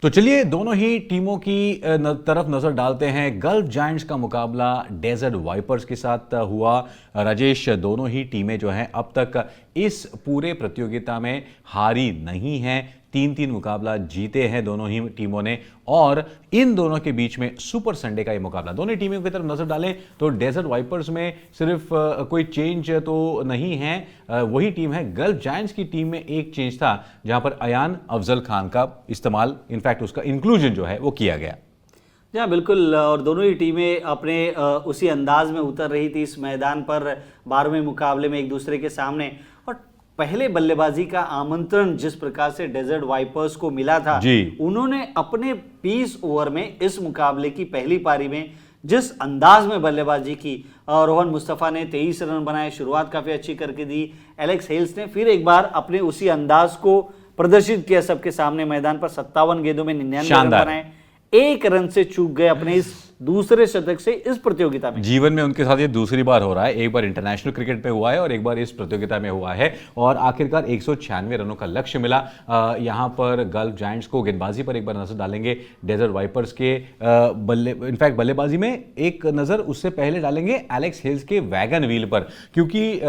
तो चलिए दोनों ही टीमों की तरफ नजर डालते हैं। गल्फ जायंट्स का मुकाबला डेजर्ट वाइपर्स के साथ हुआ। राजेश, दोनों ही टीमें जो हैं अब तक इस पूरे प्रतियोगिता में हारी नहीं हैं, 3-3 मुकाबला जीते हैं दोनों ही टीमों ने। और इन दोनों के बीच में सुपर संडे का ये मुकाबला, दोनों टीमों की तरफ नजर डालें तो डेजर्ट वाइपर्स में सिर्फ कोई चेंज तो नहीं है, वही टीम है। गल्फ जायंट्स की टीम में एक चेंज था जहां पर अयान अफजल खान का इस्तेमाल, इनफैक्ट उसका इंक्लूजन जो है वो किया गया। हाँ बिल्कुल, और दोनों ही टीमें अपने उसी अंदाज में उतर रही थी इस मैदान पर 12वें मुकाबले में एक दूसरे के सामने। और पहले बल्लेबाजी का आमंत्रण जिस प्रकार से डेजर्ट वाइपर्स को मिला था, उन्होंने अपने 20 ओवर में इस मुकाबले की पहली पारी में जिस अंदाज में बल्लेबाजी की, रोहन मुस्तफा ने 23 रन बनाए, शुरुआत काफी अच्छी करके दी। एलेक्स हेल्स ने फिर एक बार अपने उसी अंदाज को प्रदर्शित किया सबके सामने मैदान पर, 57 गेंदों में 99 रन बनाए, 1 रन से चूक गए अपने इस दूसरे शतक से इस प्रतियोगिता में। जीवन में उनके साथ ये दूसरी बार हो रहा है, एक बार इंटरनेशनल क्रिकेट पे हुआ है और एक बार इस प्रतियोगिता में हुआ है। और आखिरकार 196 रनों का लक्ष्य मिला। यहां पर गल्फ जायंट्स को गेंदबाजी पर एक बार नजर डालेंगे, डेजर्ट वाइपर्स के इनफैक्ट बल्लेबाजी में एक नजर उससे पहले डालेंगे एलेक्स हेल्स के वैगन व्हील पर, क्योंकि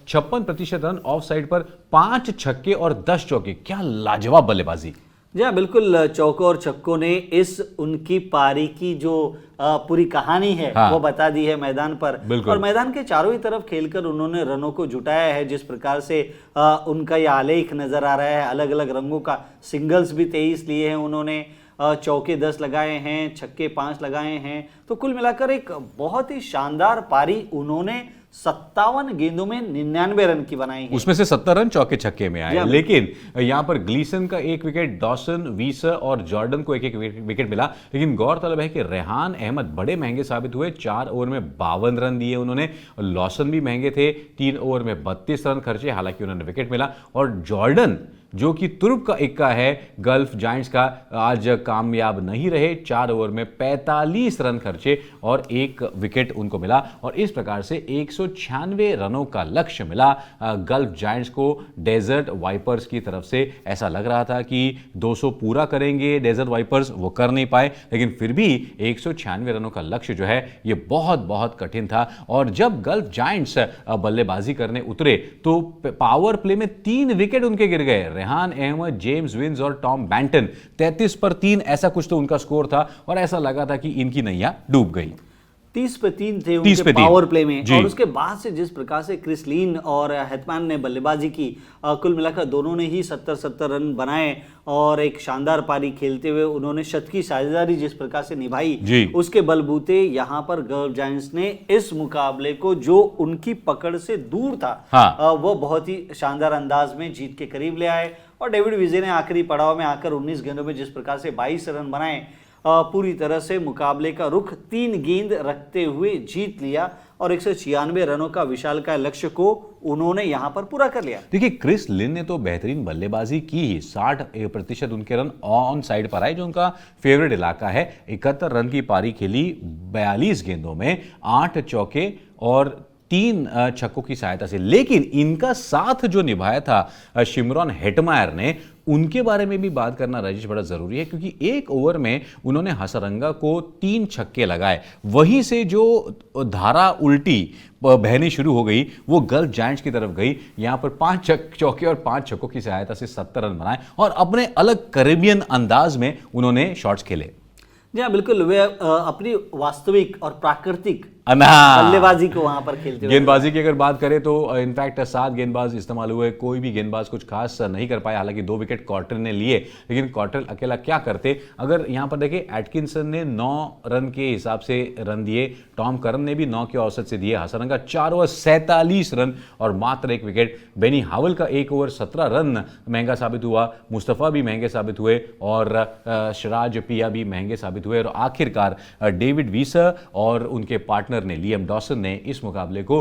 56% रन ऑफ साइड पर 5 छक्के और 10 चौके, क्या लाजवाब बल्लेबाजी। जी हाँ बिल्कुल, चौकों और छक्कों ने इस उनकी पारी की जो पूरी कहानी है वो बता दी है मैदान पर। और मैदान के चारों ही तरफ खेलकर उन्होंने रनों को जुटाया है। जिस प्रकार से उनका यह आलेख नजर आ रहा है, अलग अलग रंगों का, सिंगल्स भी 23 लिए हैं उन्होंने, चौके 10 लगाए हैं, छक्के 5 लगाए हैं। तो कुल मिलाकर एक बहुत ही शानदार पारी उन्होंने 57 गेंदों में 99 रन की बनाई है। उसमें से 70 रन चौके छक्के में आए। लेकिन यहां पर ग्लीसन का 1 विकेट, डॉसन, वीसर और जॉर्डन को 1-1 विकेट मिला। लेकिन गौरतलब है कि रेहान अहमद बड़े महंगे साबित हुए, 4 ओवर में 52 रन दिए उन्होंने। लॉसन भी महंगे थे, 3 ओवर में 32 रन खर्चे, हालांकि उन्होंने विकेट मिला। और जॉर्डन जो कि तुर्क का इक्का है गल्फ जायंट्स का, आज कामयाब नहीं रहे, 4 ओवर में 45 रन खर्चे और 1 विकेट उनको मिला। और इस प्रकार से 196 रनों का लक्ष्य मिला गल्फ जायंट्स को डेजर्ट वाइपर्स की तरफ से। ऐसा लग रहा था कि 200 पूरा करेंगे डेजर्ट वाइपर्स, वो कर नहीं पाए, लेकिन फिर भी 196 रनों का लक्ष्य जो है ये बहुत बहुत कठिन था। और जब गल्फ जायंट्स बल्लेबाजी करने उतरे तो पावर प्ले में 3 विकेट उनके गिर गए। रेहान अहमद, जेम्स विंस और टॉम बैंटन, 33 पर 3 ऐसा कुछ तो उनका स्कोर था। और ऐसा लगा था कि इनकी नैया डूब गई। 30 पे 3 थे उनके पावर प्ले में। और उसके बाद से जिस प्रकार से क्रिस लीन और हेथमैन ने बल्लेबाजी की, कुल मिलाकर दोनों ने ही 70 रन बनाए और एक शानदार पारी खेलते हुए उन्होंने शत की साझेदारी जिस प्रकार से निभाई, उसके बलबूते यहां पर गल्फ जायंट्स ने इस मुकाबले को, जो उनकी पकड़ से दूर था, वो बहुत ही शानदार अंदाज में जीत के करीब ले आए। और डेविड विजय ने आखिरी पड़ाव में आकर 19 गेंदों में जिस प्रकार से 22 रन बनाए, पूरी तरह से मुकाबले का रुख 3 गेंद रखते हुए जीत लिया और 196 रनों का विशालकाय लक्ष्य को उन्होंने यहां पर पूरा कर लिया। देखिए, क्रिस लिन ने तो बेहतरीन बल्लेबाजी की ही, 60% उनके रन ऑन साइड पर आए, जो उनका फेवरेट इलाका है। 71 रन की पारी खेली, 42 गेंदों में 8 चौके और 3 छक्कों की सहायता से। लेकिन इनका साथ जो निभाया था शिमरॉन हेटमायर ने, उनके बारे में भी बात करना राजेश बड़ा जरूरी है, क्योंकि 1 ओवर में उन्होंने हसरंगा को 3 छक्के लगाए। वहीं से जो धारा उल्टी बहनी शुरू हो गई वो गल्फ जायंट्स की तरफ गई। यहां पर 5 चौके और 5 छक्कों की सहायता से 70 रन बनाए और अपने अलग कैरेबियन अंदाज में उन्होंने शॉट्स खेले। जी हाँ बिल्कुल, वे अपनी वास्तविक और प्राकृतिक बल्लेबाजी को वहां पर खेलते हुए। गेंदबाजी की अगर बात करें तो इनफैक्ट 7 गेंदबाज इस्तेमाल हुए, कोई भी गेंदबाज कुछ खास नहीं कर पाया। हालांकि 2 विकेट कॉर्टरल ने लिए, लेकिन कॉर्टरल अकेला क्या करते। अगर यहां पर देखें, एटकिंसन ने 9 रन के हिसाब से रन दिए, टॉम करन ने भी 9 के औसत से दिए, हसरंगा 4 ओवर 47 रन और मात्र 1 विकेट। बेनी हावल का 1 ओवर 17 रन महंगा साबित हुआ, मुस्तफा भी महंगे साबित हुए और शराज पिया भी महंगे साबित हुए। और आखिरकार डेविड वीसर और उनके पार्टनर पार्टनर ने लियम डॉसन ने इस मुकाबले को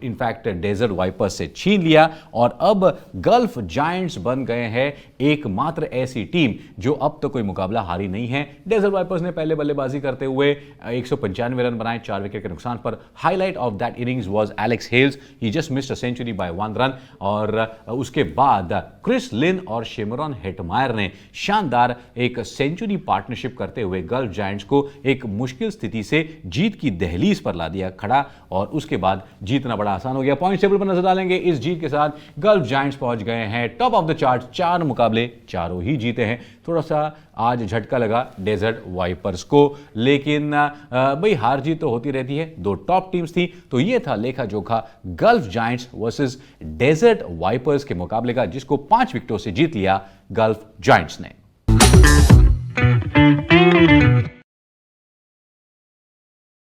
इनफैक्ट डेजर्ट वाइपर्स से छीन लिया और अब गल्फ जायंट्स बन गए हैं एकमात्र ऐसी टीम जो अब तक कोई मुकाबला हारी नहीं है। डेजर्ट वाइपर्स ने पहले बल्लेबाजी करते हुए 195 रन बनाए 4 विकेट के नुकसान पर। Highlight of that innings was Alex Hales, he just missed a century by 1 run और उसके बाद क्रिस लिन और शेमरॉन हेटमायर ने शानदार एक सेंचुरी पार्टनरशिप करते हुए गल्फ जायंट्स को एक मुश्किल स्थिति से जीत की दहलीज पर ला दिया खड़ा और उसके बाद जीतना बड़ा आसान हो गया। पॉइंट टेबल पर नजर डालेंगे, इस जीत के साथ गल्फ जायंट्स पहुंच गए हैं टॉप ऑफ द चार्ट, 4 मुकाबले चारों ही जीते हैं। थोड़ा सा आज झटका लगा डेजर्ट वाइपर्स को, लेकिन भाई हार जीत तो होती रहती है, 2 टॉप टीम्स थी। तो ये था लेखा जोखा Gulf Giants versus Desert Vipers के मुकाबले का, जिसको 5 विकेटों से जीत लिया गल्फ जायंट्स ने।